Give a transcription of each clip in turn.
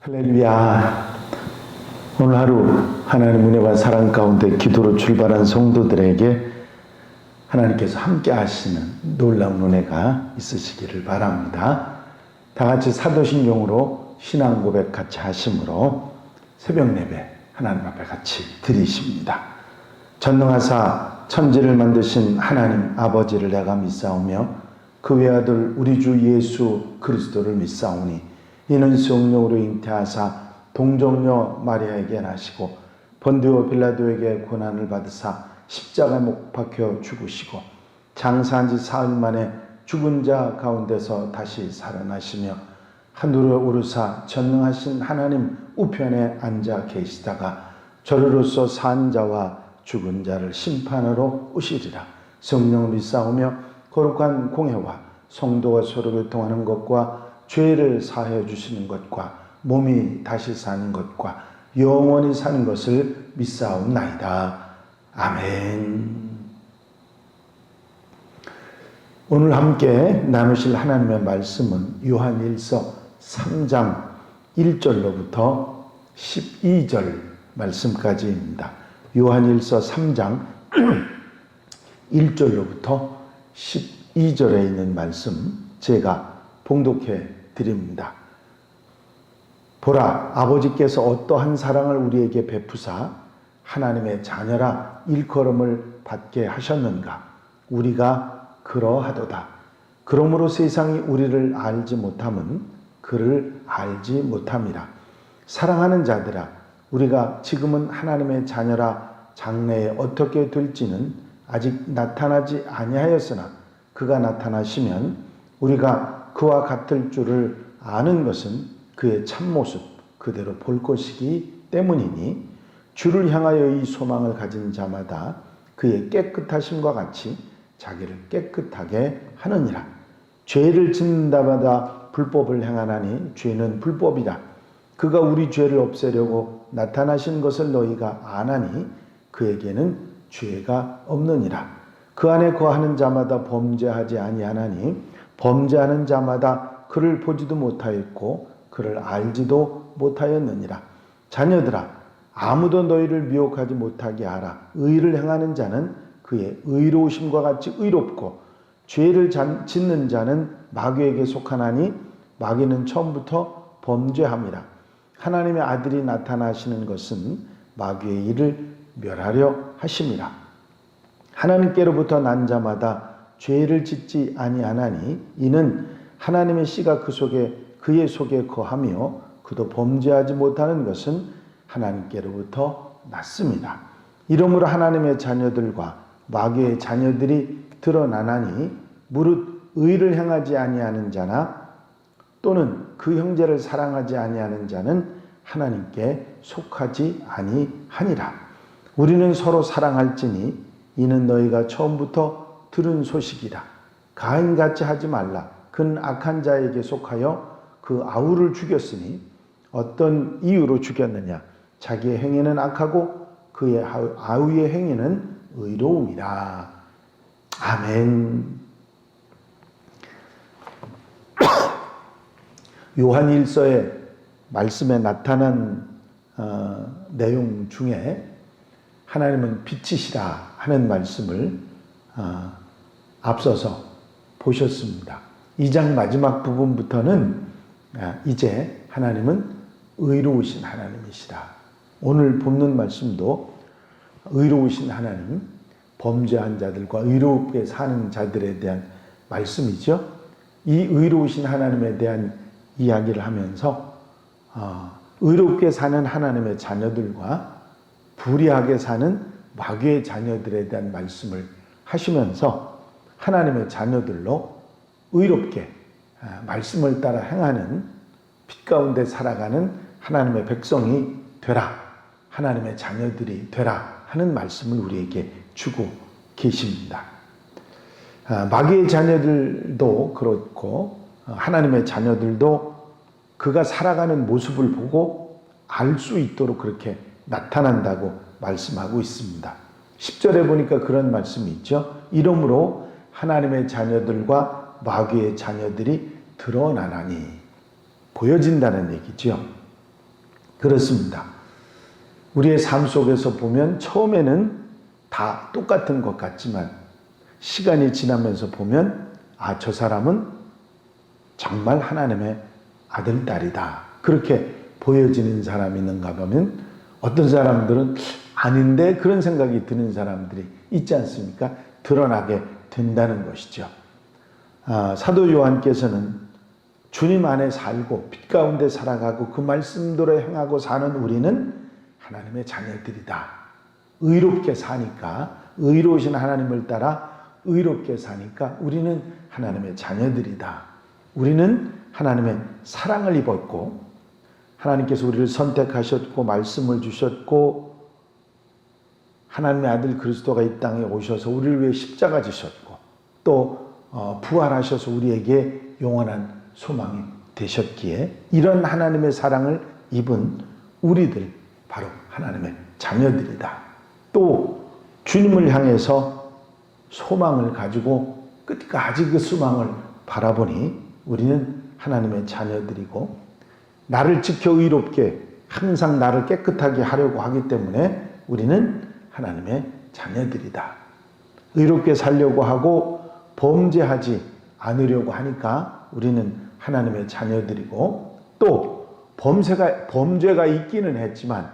할렐루야. 오늘 하루 하나님 은혜와 사랑 가운데 기도로 출발한 성도들에게 하나님께서 함께 하시는 놀라운 은혜가 있으시기를 바랍니다. 다 같이 사도신경으로 신앙 고백 같이 하심으로 새벽 예배 하나님 앞에 같이 드리십니다. 전능하사 천지를 만드신 하나님 아버지를 내가 믿사오며 그 외아들 우리 주 예수 그리스도를 믿사오니 이는 성령으로 잉태하사 동정녀 마리아에게 나시고 본디오 빌라도에게 고난을 받으사 십자가에 못 박혀 죽으시고 장사한 지 사흘 만에 죽은 자 가운데서 다시 살아나시며 하늘에 오르사 전능하신 하나님 우편에 앉아 계시다가 저리로서 산 자와 죽은 자를 심판하러 오시리라. 성령을 믿사오며 거룩한 공회와 성도가 서로 교통하는 것과 죄를 사하여 주시는 것과 몸이 다시 사는 것과 영원히 사는 것을 믿사옵나이다. 아멘. 오늘 함께 나누실 하나님의 말씀은 요한일서 3장 1절로부터 12절 말씀까지입니다. 요한일서 3장 1절로부터 12절에 있는 말씀 제가 봉독해 드립니다. 보라, 아버지께서 어떠한 사랑을 우리에게 베푸사 하나님의 자녀라 일컬음을 받게 하셨는가. 우리가 그러하도다. 그러므로 세상이 우리를 알지 못함은 그를 알지 못함이라. 사랑하는 자들아, 우리가 지금은 하나님의 자녀라 장래에 어떻게 될지는 아직 나타나지 아니하였으나 그가 나타나시면 우리가 그와 같을 줄을 아는 것은 그의 참모습 그대로 볼 것이기 때문이니 주를 향하여 이 소망을 가진 자마다 그의 깨끗하심과 같이 자기를 깨끗하게 하느니라. 죄를 짓는 자마다 불법을 행하나니 죄는 불법이라. 그가 우리 죄를 없애려고 나타나신 것을 너희가 아나니 그에게는 죄가 없느니라. 그 안에 거하는 자마다 범죄하지 아니하나니 범죄하는 자마다 그를 보지도 못하였고 그를 알지도 못하였느니라. 자녀들아, 아무도 너희를 미혹하지 못하게 하라. 의를 행하는 자는 그의 의로우심과 같이 의롭고 죄를 짓는 자는 마귀에게 속하나니 마귀는 처음부터 범죄함이라. 하나님의 아들이 나타나시는 것은 마귀의 일을 멸하려 하심이라. 하나님께로부터 난 자마다 죄를 짓지 아니하나니 이는 하나님의 씨가 그의 속에 거하며 그도 범죄하지 못하는 것은 하나님께로부터 났습니다. 이러므로 하나님의 자녀들과 마귀의 자녀들이 드러나나니 무릇 의를 행하지 아니하는 자나 또는 그 형제를 사랑하지 아니하는 자는 하나님께 속하지 아니하니라. 우리는 서로 사랑할지니 이는 너희가 처음부터 들은 소식이라. 가인같이 하지 말라. 그는 악한 자에게 속하여 그 아우를 죽였으니 어떤 이유로 죽였느냐. 자기의 행위는 악하고 그의 아우의 행위는 의로움이라. 아멘. 요한일서의 말씀에 나타난 내용 중에 하나님은 빛이시라 하는 말씀을 앞서서 보셨습니다. 2장 마지막 부분부터는 이제 하나님은 의로우신 하나님이시라. 오늘 본문 말씀도 의로우신 하나님, 범죄한 자들과 의롭게 사는 자들에 대한 말씀이죠. 이 의로우신 하나님에 대한 이야기를 하면서 의롭게 사는 하나님의 자녀들과 불의하게 사는 마귀의 자녀들에 대한 말씀을 하시면서 하나님의 자녀들로 의롭게 말씀을 따라 행하는 빛 가운데 살아가는 하나님의 백성이 되라, 하나님의 자녀들이 되라 하는 말씀을 우리에게 주고 계십니다. 마귀의 자녀들도 그렇고 하나님의 자녀들도 그가 살아가는 모습을 보고 알 수 있도록 그렇게 나타난다고 말씀하고 있습니다. 10절에 보니까 그런 말씀이 있죠. 이러므로 하나님의 자녀들과 마귀의 자녀들이 드러나나니 보여진다는 얘기죠. 그렇습니다. 우리의 삶 속에서 보면 처음에는 다 똑같은 것 같지만 시간이 지나면서 보면 저 사람은 정말 하나님의 아들, 딸이다. 그렇게 보여지는 사람이 있는가 보면 어떤 사람들은 아닌데 그런 생각이 드는 사람들이 있지 않습니까? 드러나게 된다는 것이죠. 사도 요한께서는 주님 안에 살고 빛 가운데 살아가고 그 말씀대로 행하고 사는 우리는 하나님의 자녀들이다. 의롭게 사니까, 의로우신 하나님을 따라 의롭게 사니까 우리는 하나님의 자녀들이다. 우리는 하나님의 사랑을 입었고 하나님께서 우리를 선택하셨고 말씀을 주셨고 하나님의 아들 그리스도가 이 땅에 오셔서 우리를 위해 십자가 지셨고 또 부활하셔서 우리에게 영원한 소망이 되셨기에 이런 하나님의 사랑을 입은 우리들 바로 하나님의 자녀들이다. 또 주님을 향해서 소망을 가지고 끝까지 그 소망을 바라보니 우리는 하나님의 자녀들이고 나를 지켜 의롭게 항상 나를 깨끗하게 하려고 하기 때문에 우리는 하나님의 자녀들이다. 의롭게 살려고 하고 범죄하지 않으려고 하니까 우리는 하나님의 자녀들이고 또 범죄가 있기는 했지만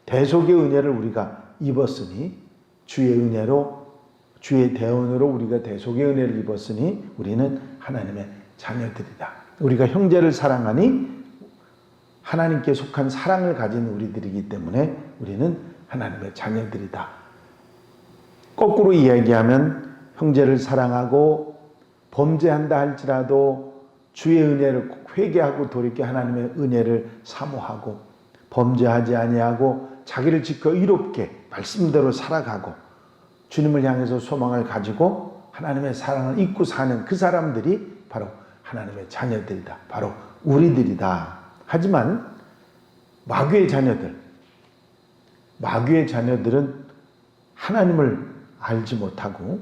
대속의 은혜를 우리가 입었으니 주의 은혜로 주의 대언으로 우리가 대속의 은혜를 입었으니 우리는 하나님의 자녀들이다. 우리가 형제를 사랑하니 하나님께 속한 사랑을 가진 우리들이기 때문에 우리는 하나님의 자녀들이다. 거꾸로 이야기하면 형제를 사랑하고 범죄한다 할지라도 주의 은혜를 회개하고 돌이켜 하나님의 은혜를 사모하고 범죄하지 아니하고 자기를 지켜 의롭게 말씀대로 살아가고 주님을 향해서 소망을 가지고 하나님의 사랑을 잊고 사는 그 사람들이 바로 하나님의 자녀들이다. 바로 우리들이다. 하지만 마귀의 자녀들은 하나님을 알지 못하고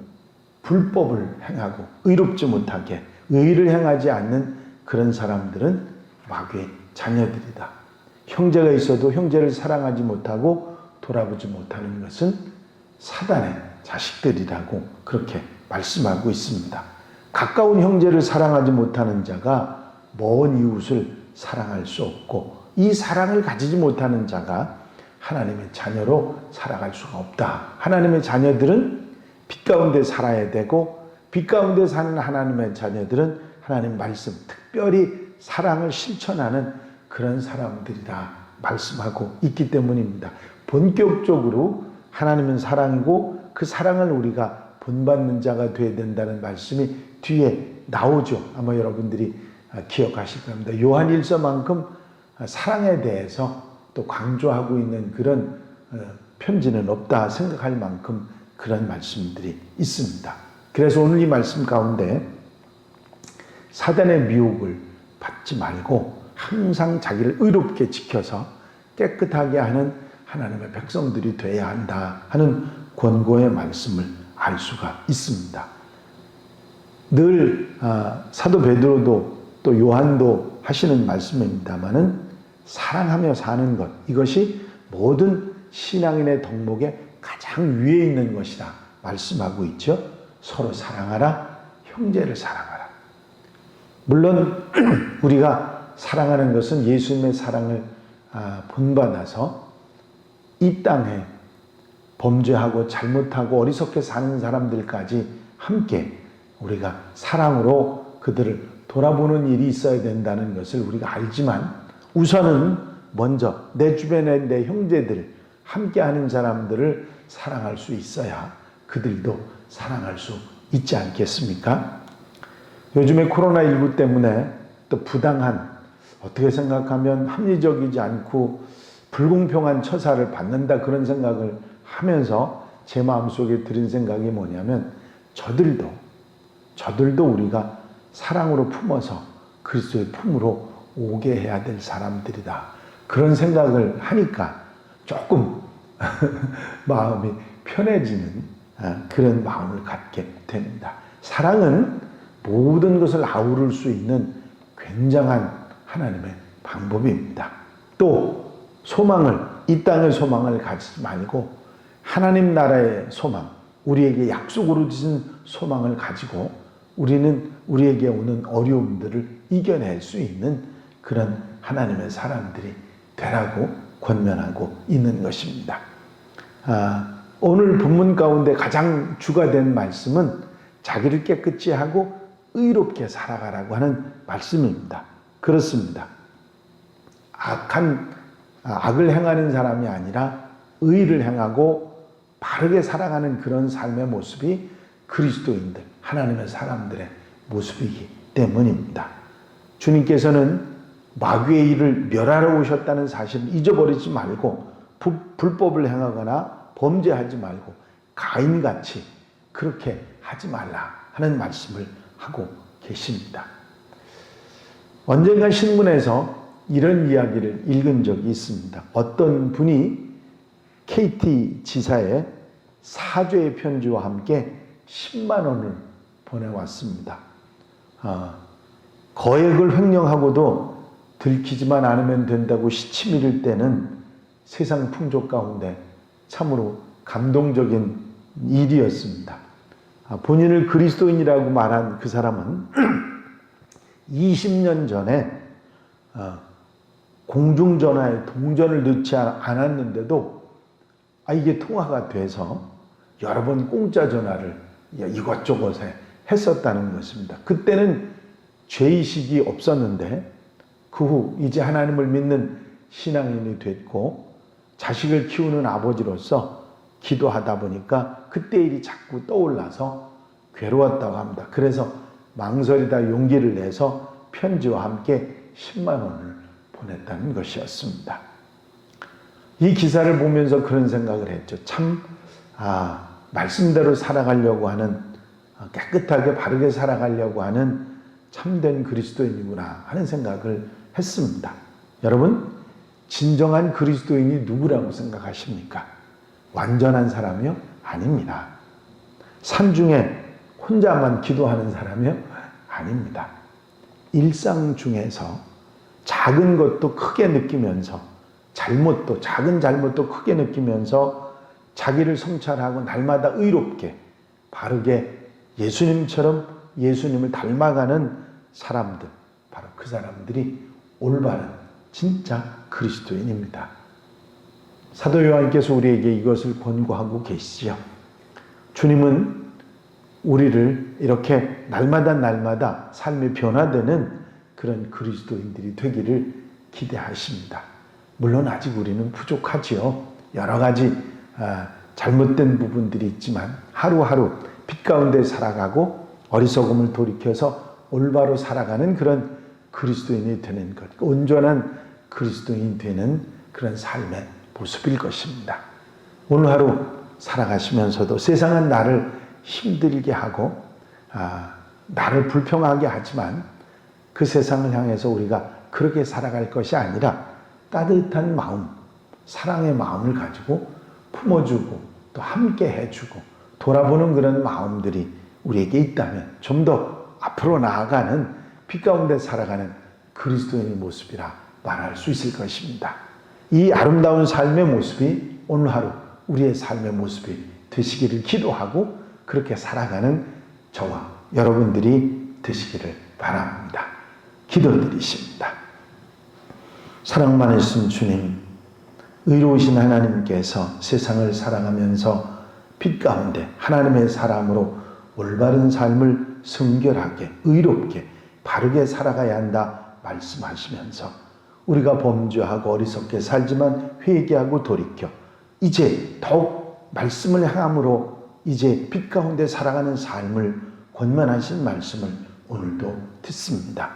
불법을 행하고 의롭지 못하게 의를 행하지 않는 그런 사람들은 마귀의 자녀들이다. 형제가 있어도 형제를 사랑하지 못하고 돌아보지 못하는 것은 사단의 자식들이라고 그렇게 말씀하고 있습니다. 가까운 형제를 사랑하지 못하는 자가 먼 이웃을 사랑할 수 없고 이 사랑을 가지지 못하는 자가 하나님의 자녀로 살아갈 수가 없다. 하나님의 자녀들은 빛 가운데 살아야 되고 빛 가운데 사는 하나님의 자녀들은 하나님 말씀, 특별히 사랑을 실천하는 그런 사람들이라 말씀하고 있기 때문입니다. 본격적으로 하나님은 사랑이고 그 사랑을 우리가 본받는 자가 되어야 된다는 말씀이 뒤에 나오죠. 아마 여러분들이 기억하실 겁니다. 요한 1서만큼 사랑에 대해서 또 강조하고 있는 그런 편지는 없다 생각할 만큼 그런 말씀들이 있습니다. 그래서 오늘 이 말씀 가운데 사단의 미혹을 받지 말고 항상 자기를 의롭게 지켜서 깨끗하게 하는 하나님의 백성들이 되어야 한다 하는 권고의 말씀을 알 수가 있습니다. 늘 사도 베드로도 또 요한도 하시는 말씀입니다마는 사랑하며 사는 것, 이것이 모든 신앙인의 덕목에 가장 위에 있는 것이다 말씀하고 있죠. 서로 사랑하라, 형제를 사랑하라. 물론 우리가 사랑하는 것은 예수님의 사랑을 본받아서 이 땅에 범죄하고 잘못하고 어리석게 사는 사람들까지 함께 우리가 사랑으로 그들을 돌아보는 일이 있어야 된다는 것을 우리가 알지만 우선은 먼저 내 주변에 내 형제들 함께하는 사람들을 사랑할 수 있어야 그들도 사랑할 수 있지 않겠습니까? 요즘에 코로나19 때문에 또 부당한 어떻게 생각하면 합리적이지 않고 불공평한 처사를 받는다 그런 생각을 하면서 제 마음속에 들은 생각이 뭐냐면 저들도 우리가 사랑으로 품어서 그리스도의 품으로 오게 해야 될 사람들이다. 그런 생각을 하니까 조금 마음이 편해지는 그런 마음을 갖게 됩니다. 사랑은 모든 것을 아우를 수 있는 굉장한 하나님의 방법입니다. 또 소망을, 이 땅의 소망을 가지지 말고 하나님 나라의 소망, 우리에게 약속으로 주신 소망을 가지고 우리는 우리에게 오는 어려움들을 이겨낼 수 있는 그런 하나님의 사람들이 되라고 권면하고 있는 것입니다. 오늘 본문 가운데 가장 주가 된 말씀은 자기를 깨끗이 하고 의롭게 살아가라고 하는 말씀입니다. 그렇습니다. 악을 행하는 사람이 아니라 의를 행하고 바르게 살아가는 그런 삶의 모습이 그리스도인들, 하나님의 사람들의 모습이기 때문입니다. 주님께서는 마귀의 일을 멸하러 오셨다는 사실을 잊어버리지 말고 불법을 행하거나 범죄하지 말고 가인같이 그렇게 하지 말라 하는 말씀을 하고 계십니다. 언젠가 신문에서 이런 이야기를 읽은 적이 있습니다. 어떤 분이 KT 지사의 사죄의 편지와 함께 10만 원을 보내왔습니다. 거액을 횡령하고도 들키지만 않으면 된다고 시치미를 때는 세상 풍조 가운데 참으로 감동적인 일이었습니다. 본인을 그리스도인이라고 말한 그 사람은 20년 전에 공중전화에 동전을 넣지 않았는데도 이게 통화가 돼서 여러 번 공짜 전화를 이것저것에 했었다는 것입니다. 그때는 죄의식이 없었는데 그 후 이제 하나님을 믿는 신앙인이 됐고 자식을 키우는 아버지로서 기도하다 보니까 그때 일이 자꾸 떠올라서 괴로웠다고 합니다. 그래서 망설이다 용기를 내서 편지와 함께 10만 원을 보냈다는 것이었습니다. 이 기사를 보면서 그런 생각을 했죠. 참 말씀대로 살아가려고 하는, 깨끗하게 바르게 살아가려고 하는 참된 그리스도인이구나 하는 생각을 했습니다. 여러분, 진정한 그리스도인이 누구라고 생각하십니까? 완전한 사람이요? 아닙니다. 산중에 혼자만 기도하는 사람이요? 아닙니다. 일상 중에서 작은 것도 크게 느끼면서 작은 잘못도 크게 느끼면서 자기를 성찰하고 날마다 의롭게 바르게 예수님처럼 예수님을 닮아가는 사람들, 바로 그 사람들이 올바른 진짜 그리스도인입니다. 사도 요한께서 우리에게 이것을 권고하고 계시죠. 주님은 우리를 이렇게 날마다 삶이 변화되는 그런 그리스도인들이 되기를 기대하십니다. 물론 아직 우리는 부족하지요. 여러 가지 잘못된 부분들이 있지만 하루하루 빛 가운데 살아가고 어리석음을 돌이켜서 올바로 살아가는 그런 그리스도인이 되는 것, 온전한 그리스도인이 되는 그런 삶의 모습일 것입니다. 오늘 하루 살아가시면서도 세상은 나를 힘들게 하고 나를 불평하게 하지만 그 세상을 향해서 우리가 그렇게 살아갈 것이 아니라 따뜻한 마음, 사랑의 마음을 가지고 품어주고 또 함께 해주고 돌아보는 그런 마음들이 우리에게 있다면 좀 더 앞으로 나아가는 빛 가운데 살아가는 그리스도인의 모습이라 말할 수 있을 것입니다. 이 아름다운 삶의 모습이 오늘 하루 우리의 삶의 모습이 되시기를 기도하고 그렇게 살아가는 저와 여러분들이 되시기를 바랍니다. 기도드리십니다. 사랑 많으신 주님, 의로우신 하나님께서 세상을 살아가면서 빛 가운데 하나님의 사람으로 올바른 삶을 순결하게 의롭게 바르게 살아가야 한다 말씀하시면서 우리가 범죄하고 어리석게 살지만 회개하고 돌이켜 이제 더욱 말씀을 향함으로 이제 빛 가운데 살아가는 삶을 권면하신 말씀을 오늘도 듣습니다.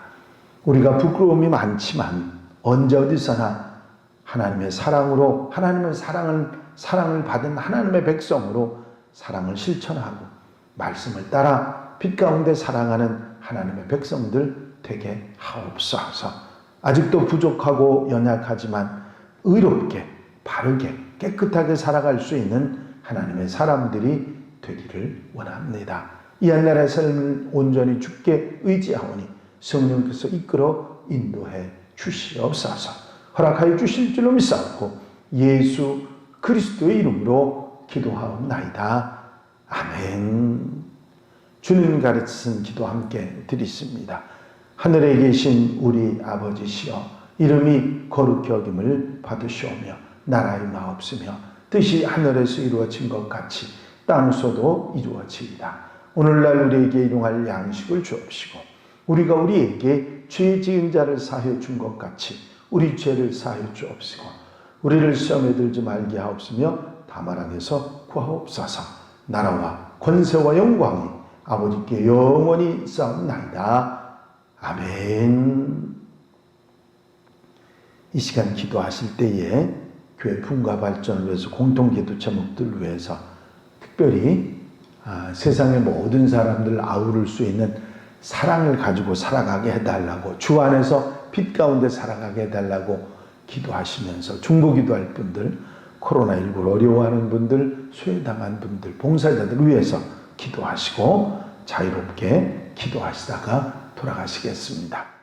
우리가 부끄러움이 많지만 언제 어디서나 하나님의 사랑으로 하나님의 사랑을 받은 하나님의 백성으로 사랑을 실천하고 말씀을 따라 빛 가운데 살아가는 하나님의 백성들 되게 하옵소서. 아직도 부족하고 연약하지만 의롭게 바르게 깨끗하게 살아갈 수 있는 하나님의 사람들이 되기를 원합니다. 이 한날의 삶을 온전히 주께 의지하오니 성령께서 이끌어 인도해 주시옵소서. 허락하여 주실 줄로 믿사옵고 예수 그리스도의 이름으로 기도하옵나이다. 아멘. 주님 가르치신 기도 함께 드리십니다. 하늘에 계신 우리 아버지시여, 이름이 거룩히 여김을 받으시오며 나라의 마옵시며 뜻이 하늘에서 이루어진 것 같이 땅에서도 이루어지이다. 오늘날 우리에게 일용할 양식을 주옵시고 우리가 우리에게 죄 지은 자를 사하여 준 것 같이 우리 죄를 사하여 주옵시고 우리를 시험에 들지 말게 하옵시며 다만 악에서 구하옵소서. 나라와 권세와 영광이 아버지께 영원히 있사옵나이다. 아멘. 이 시간 기도하실 때에 교회 분과 발전을 위해서 공동기도 제목들을 위해서 특별히 세상의 모든 사람들을 아우를 수 있는 사랑을 가지고 살아가게 해달라고, 주 안에서 빛 가운데 살아가게 해달라고 기도하시면서 중보기도할 분들, 코로나19를 어려워하는 분들, 소외당한 분들, 봉사자들 위해서 기도하시고 자유롭게 기도하시다가 돌아가시겠습니다.